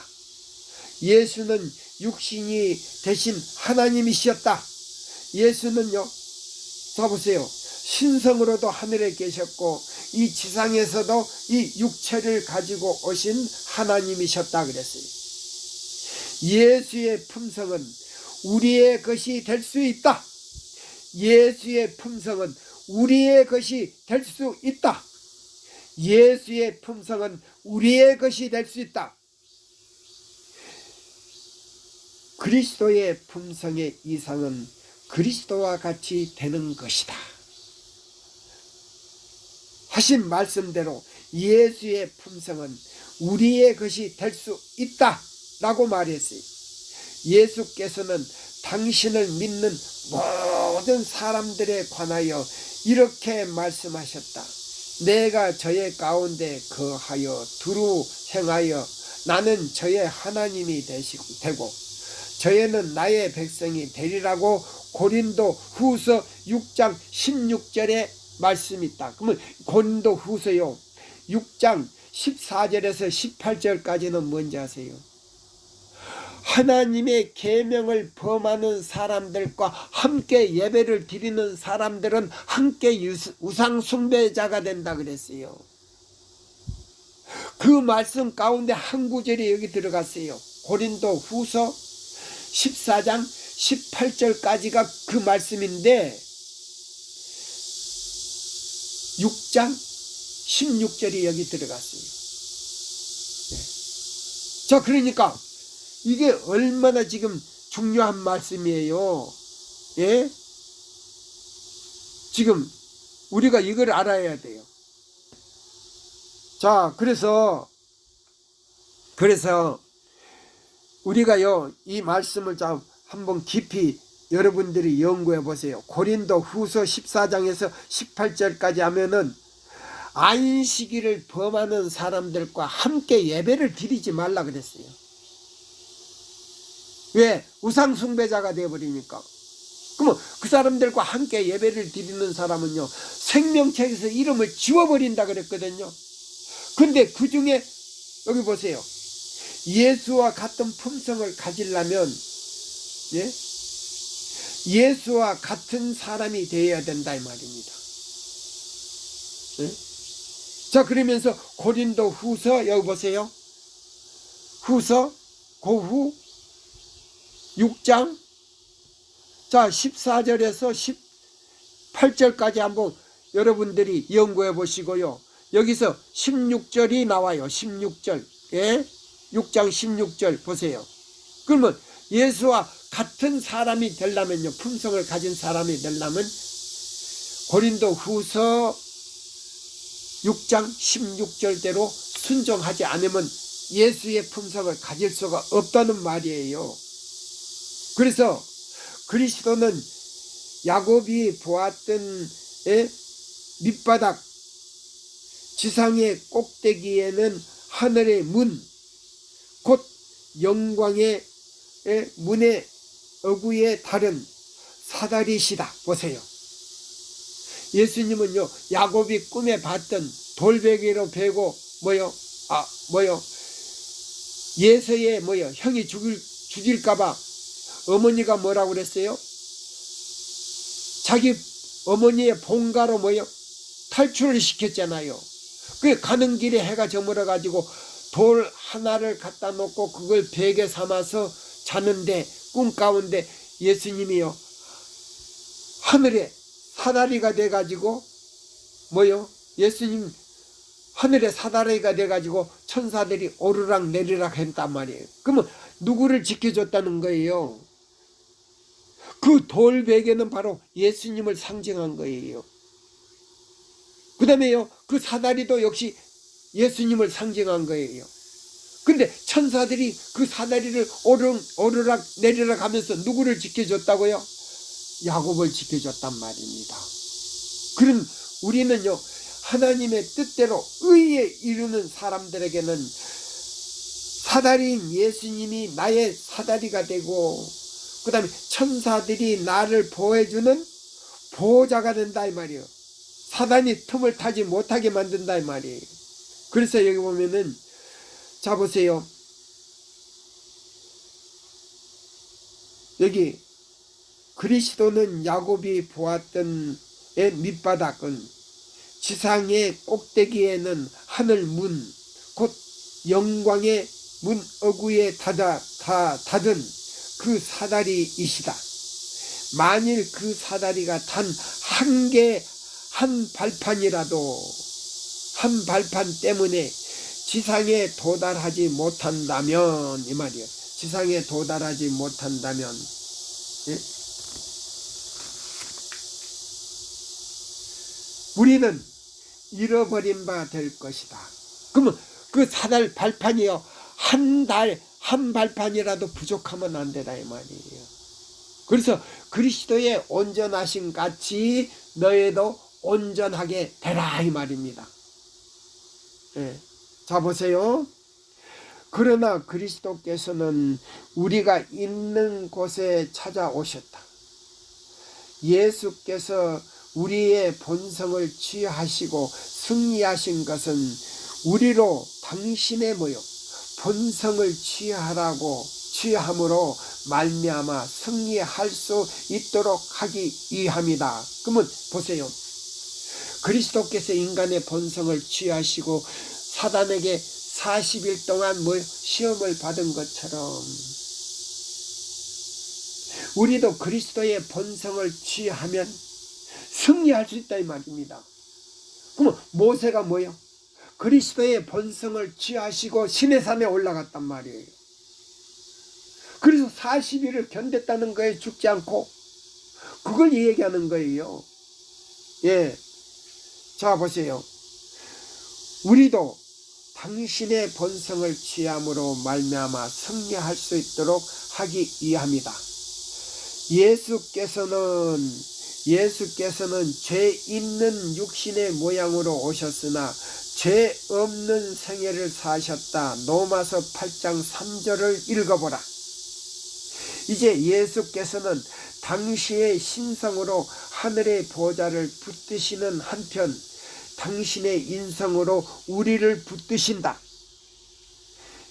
예수는 육신이 되신 하나님이셨다. 예수는요, 자 보세요. 신성으로도 하늘에 계셨고 이 지상에서도 이 육체를 가지고 오신 하나님이셨다 그랬어요. 예수의 품성은 우리의 것이 될 수 있다. 예수의 품성은 우리의 것이 될 수 있다. 예수의 품성은 우리의 것이 될 수 있다. 그리스도의 품성의 이상은 그리스도와 같이 되는 것이다. 하신 말씀대로 예수의 품성은 우리의 것이 될 수 있다 라고 말했어요. 예수께서는 당신을 믿는 모든 사람들에 관하여 이렇게 말씀하셨다. 내가 저의 가운데 거하여 두루 행하여 나는 저의 하나님이 되고 저희는 나의 백성이 되리라고 고린도 후서 6장 16절에 말씀이 있다. 그러면 고린도 후서요 6장 14절에서 18절까지는 뭔지 아세요? 하나님의 계명을 범하는 사람들과 함께 예배를 드리는 사람들은 함께 우상 숭배자가 된다 그랬어요. 그 말씀 가운데 한 구절이 여기 들어갔어요. 고린도 후서 14장 18절까지가 그 말씀인데 6장 16절이 여기 들어갔어요. 네. 자, 그러니까 이게 얼마나 지금 중요한 말씀이에요. 예? 지금 우리가 이걸 알아야 돼요. 자, 그래서 우리가요 이 말씀을 좀 한번 깊이 여러분들이 연구해 보세요. 고린도 후서 14장에서 18절까지 하면은 안식일을 범하는 사람들과 함께 예배를 드리지 말라 그랬어요. 왜? 우상 숭배자가 되어버리니까. 그러면 그 사람들과 함께 예배를 드리는 사람은요, 생명책에서 이름을 지워버린다 그랬거든요. 근데 그 중에 여기 보세요. 예수와 같은 품성을 가지려면, 예? 예수와 같은 사람이 되어야 된다 이 말입니다. 예? 자, 그러면서 고린도 후서 여기 보세요. 후서 고후 6장 자 14절에서 18절까지 한번 여러분들이 연구해 보시고요. 여기서 16절이 나와요. 16절. 예? 6장 16절 보세요. 그러면 예수와 같은 사람이 되려면요, 품성을 가진 사람이 되려면 고린도 후서 6장 16절대로 순종하지 않으면 예수의 품성을 가질 수가 없다는 말이에요. 그래서 그리스도는 야곱이 보았던 밑바닥 지상의 꼭대기에는 하늘의 문, 곧 영광의 문의 어구에 다른 사다리시다. 보세요. 예수님은요, 야곱이 꿈에 봤던 돌베개로 베고 예서의 형이 죽일까봐 어머니가 뭐라고 그랬어요? 자기 어머니의 본가로 탈출을 시켰잖아요. 그 가는 길에 해가 저물어 가지고 돌 하나를 갖다 놓고 그걸 베개 삼아서 자는데 꿈 가운데 예수님이요, 하늘에 사다리가 돼 가지고 예수님 하늘에 사다리가 돼 가지고 천사들이 오르락 내리락 했단 말이에요. 그러면 누구를 지켜줬다는 거예요? 그 돌베개는 바로 예수님을 상징한 거예요. 그 다음에요, 그 사다리도 역시 예수님을 상징한 거예요. 근데 천사들이 그 사다리를 오르락 내리락 하면서 누구를 지켜줬다고요? 야곱을 지켜줬단 말입니다. 그럼 우리는요, 하나님의 뜻대로 의에 이르는 사람들에게는 사다리인 예수님이 나의 사다리가 되고, 그 다음에 천사들이 나를 보호해주는 보호자가 된다 이 말이에요. 사단이 틈을 타지 못하게 만든다 이 말이에요. 그래서 여기 보면은, 자 보세요. 여기 그리스도는 야곱이 보았던 밑바닥은 지상의 꼭대기에는 하늘 문, 곧 영광의 문 어구에 닫은 그 사다리이시다. 만일 그 사다리가 단 한 발판이라도, 한 발판 때문에 지상에 도달하지 못한다면, 이 말이에요. 지상에 도달하지 못한다면, 예? 우리는 잃어버린 바 될 것이다. 그러면 그 사달 발판이요, 한 발판이라도 부족하면 안 되다 이 말이에요. 그래서 그리스도의 온전하신 같이 너희도 온전하게 되라 이 말입니다. 예. 자 보세요. 그러나 그리스도께서는 우리가 있는 곳에 찾아오셨다. 예수께서 우리의 본성을 취하시고 승리하신 것은 우리로 당신의 본성을 취함으로 말미암아 승리할 수 있도록 하기 위함이다. 그러면 보세요. 그리스도께서 인간의 본성을 취하시고 사단에게 40일 동안 시험을 받은 것처럼 우리도 그리스도의 본성을 취하면 승리할 수 있다 이 말입니다. 그럼 모세가 그리스도의 본성을 취하시고 시내산에 올라갔단 말이에요. 그래서 40일을 견뎠다는 거예요. 죽지 않고. 그걸 얘기하는 거예요. 예. 자 보세요. 우리도 당신의 본성을 취함으로 말미암아 승리할 수 있도록 하기 위함이다. 예수께서는 죄 있는 육신의 모양으로 오셨으나 죄 없는 생애를 사셨다. 로마서 8장 3절을 읽어보라. 이제 예수께서는 당신의 신성으로 하늘의 보좌를 붙드시는 한편 당신의 인성으로 우리를 붙드신다.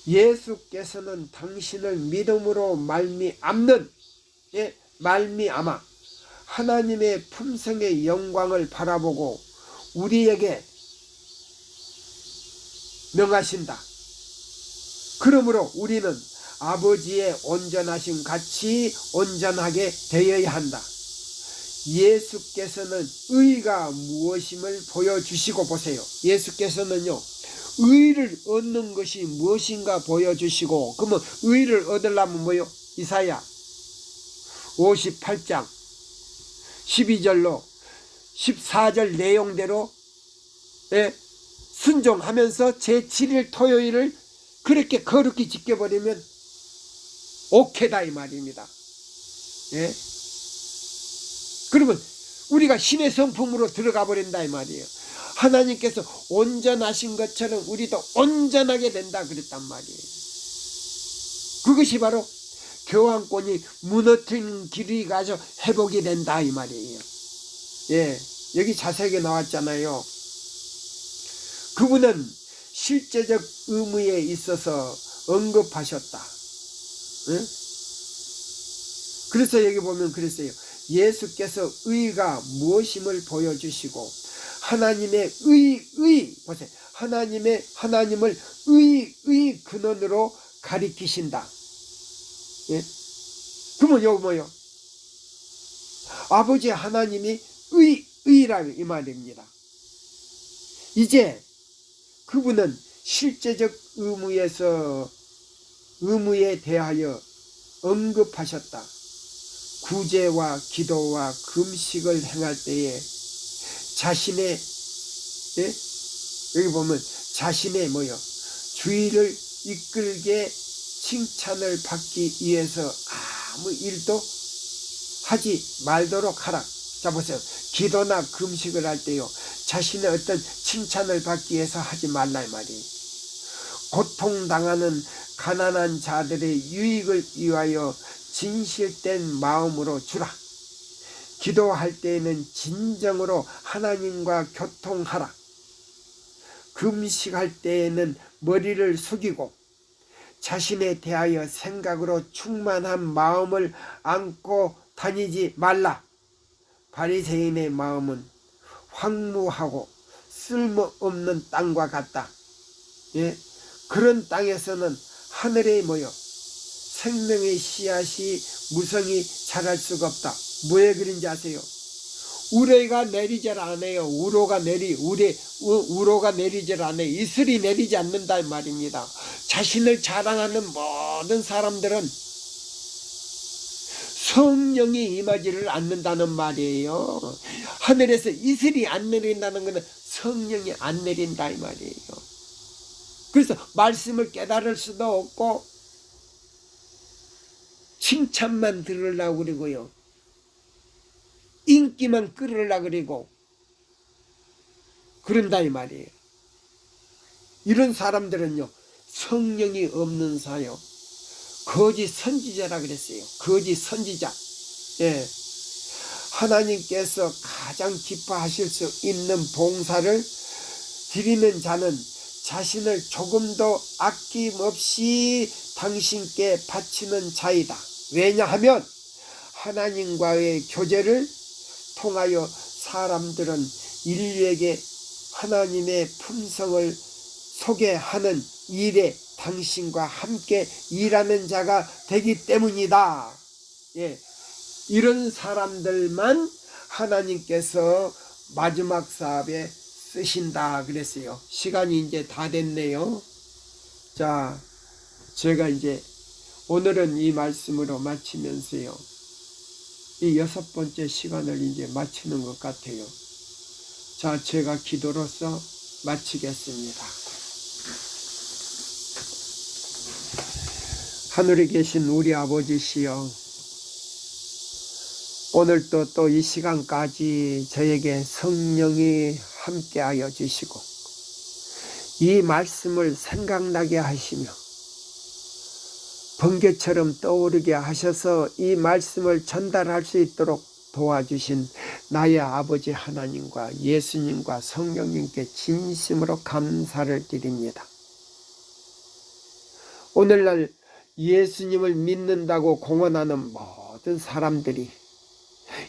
예수께서는 당신을 믿음으로 말미암아 하나님의 품성의 영광을 바라보고 우리에게 명하신다. 그러므로 우리는 아버지의 온전하심 같이 온전하게 되어야 한다. 예수께서는 의가 무엇임을 보여주시고 보세요. 예수께서는요, 의를 얻는 것이 무엇인가 보여주시고, 그러면 의를 얻으려면 뭐요? 이사야 58장 12절로 14절 내용대로 순종하면서 제7일 토요일을 그렇게 거룩히 지켜버리면 오케다 이 말입니다. 예? 그러면 우리가 신의 성품으로 들어가 버린다 이 말이에요. 하나님께서 온전하신 것처럼 우리도 온전하게 된다 그랬단 말이에요. 그것이 바로 교환권이 무너진 길이 가서 회복이 된다 이 말이에요. 예, 여기 자세하게 나왔잖아요. 그분은 실제적 의무에 있어서 언급하셨다. 예? 그래서 여기 보면 그랬어요. 예수께서 의가 무엇임을 보여주시고 하나님의 보세요. 하나님을 의의 근원으로 가리키신다. 예? 그러면 여기 뭐요? 아버지 하나님이 의라 이 말입니다. 이제 그분은 실제적 의무에 대하여 언급하셨다. 구제와 기도와 금식을 행할 때에 자신의 여기 보면 자신의 주의를 이끌게 칭찬을 받기 위해서 아무 일도 하지 말도록 하라. 자 보세요. 기도나 금식을 할 때요, 자신의 어떤 칭찬을 받기 위해서 하지 말라 이 말이에요. 고통당하는 가난한 자들의 유익을 위하여 진실된 마음으로 주라. 기도할 때에는 진정으로 하나님과 교통하라. 금식할 때에는 머리를 숙이고 자신에 대하여 생각으로 충만한 마음을 안고 다니지 말라. 바리새인의 마음은 황무하고 쓸모없는 땅과 같다. 예? 그런 땅에서는 하늘의 생명의 씨앗이 무성히 자랄 수가 없다. 뭐에 그런지 아세요? 우레가 내리질 않아요. 우로가 내리질 않아요. 이슬이 내리지 않는다 이 말입니다. 자신을 자랑하는 모든 사람들은 성령이 임하지를 않는다는 말이에요. 하늘에서 이슬이 안 내린다는 것은 성령이 안 내린다 이 말이에요. 그래서 말씀을 깨달을 수도 없고 칭찬만 들으려고 그러고요, 인기만 끌으려고 그러고 그런다 이 말이에요. 이런 사람들은요, 성령이 없는 사요, 거짓 선지자라 그랬어요. 거짓 선지자. 예. 하나님께서 가장 기뻐하실 수 있는 봉사를 드리는 자는 자신을 조금도 아낌없이 당신께 바치는 자이다. 왜냐하면 하나님과의 교제를 통하여 사람들은 인류에게 하나님의 품성을 소개하는 일에 당신과 함께 일하는 자가 되기 때문이다. 예, 이런 사람들만 하나님께서 마지막 사업에 쓰신다 그랬어요. 시간이 이제 다 됐네요. 자, 제가 이제 오늘은 이 말씀으로 마치면서요, 이 6번째 시간을 이제 마치는 것 같아요. 자, 제가 기도로서 마치겠습니다. 하늘에 계신 우리 아버지시여, 오늘도 또 이 시간까지 저에게 성령이 함께하여 주시고 이 말씀을 생각나게 하시며 번개처럼 떠오르게 하셔서 이 말씀을 전달할 수 있도록 도와주신 나의 아버지 하나님과 예수님과 성령님께 진심으로 감사를 드립니다. 오늘날 예수님을 믿는다고 공언하는 모든 사람들이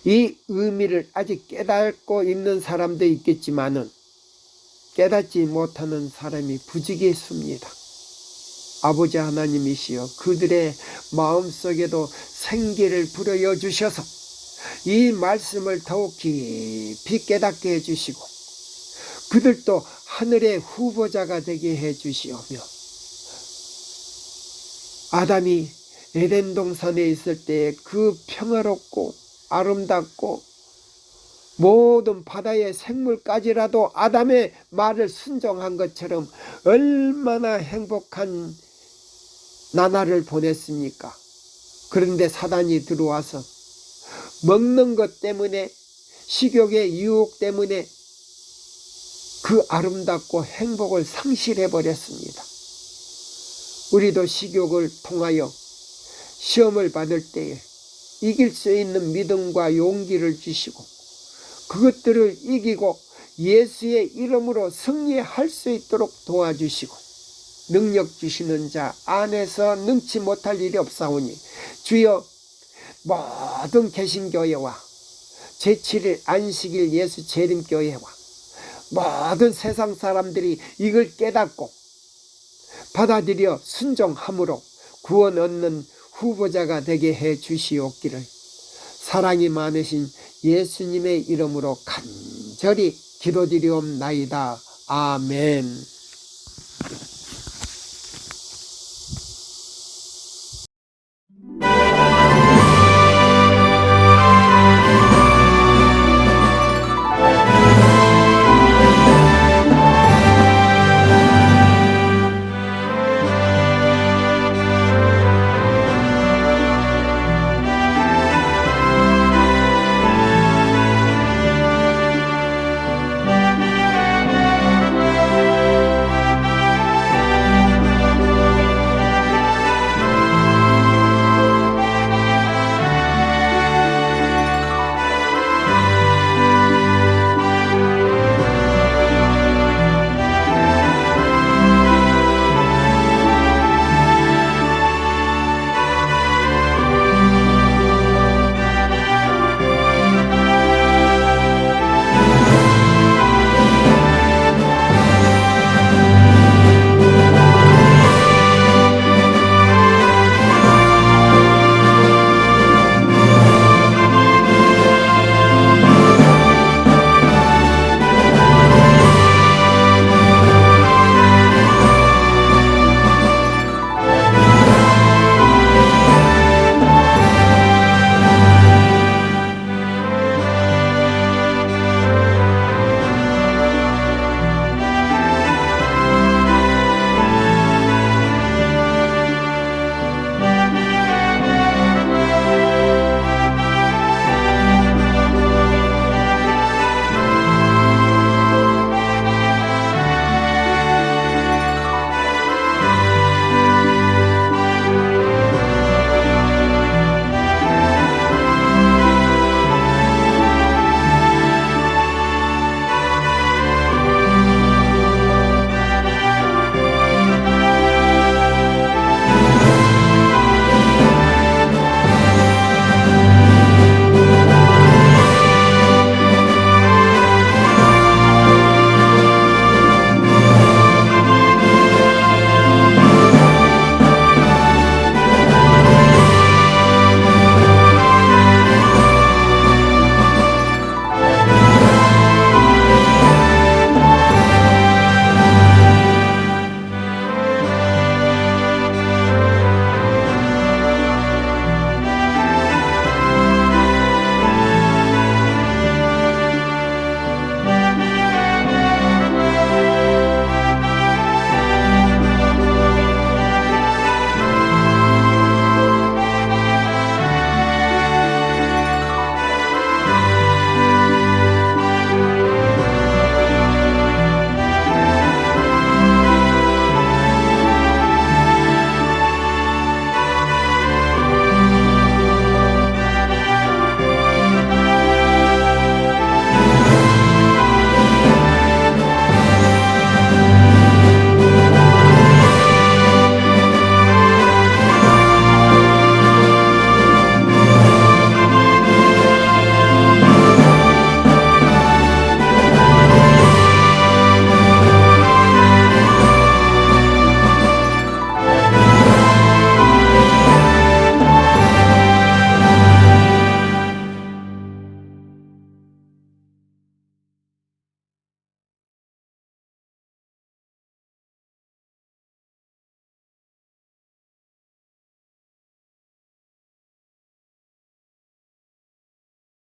이 의미를 아직 깨닫고 있는 사람도 있겠지만은 깨닫지 못하는 사람이 부지기수입니다. 아버지 하나님이시여 그들의 마음속에도 생기를 불어여 주셔서 이 말씀을 더욱 깊이 깨닫게 해주시고 그들도 하늘의 후보자가 되게 해주시오며 아담이 에덴 동산에 있을 때 그 평화롭고 아름답고 모든 바다의 생물까지라도 아담의 말을 순종한 것처럼 얼마나 행복한 나날을 보냈습니까? 그런데 사단이 들어와서 먹는 것 때문에 식욕의 유혹 때문에 그 아름답고 행복을 상실해 버렸습니다. 우리도 식욕을 통하여 시험을 받을 때에 이길 수 있는 믿음과 용기를 주시고 그것들을 이기고 예수의 이름으로 승리할 수 있도록 도와주시고 능력 주시는 자 안에서 능치 못할 일이 없사오니 주여 모든 개신교회와 제7일 안식일 예수 재림교회와 모든 세상 사람들이 이걸 깨닫고 받아들여 순종함으로 구원 얻는 후보자가 되게 해 주시옵기를 사랑이 많으신 예수님의 이름으로 간절히 기도드리옵나이다. 아멘.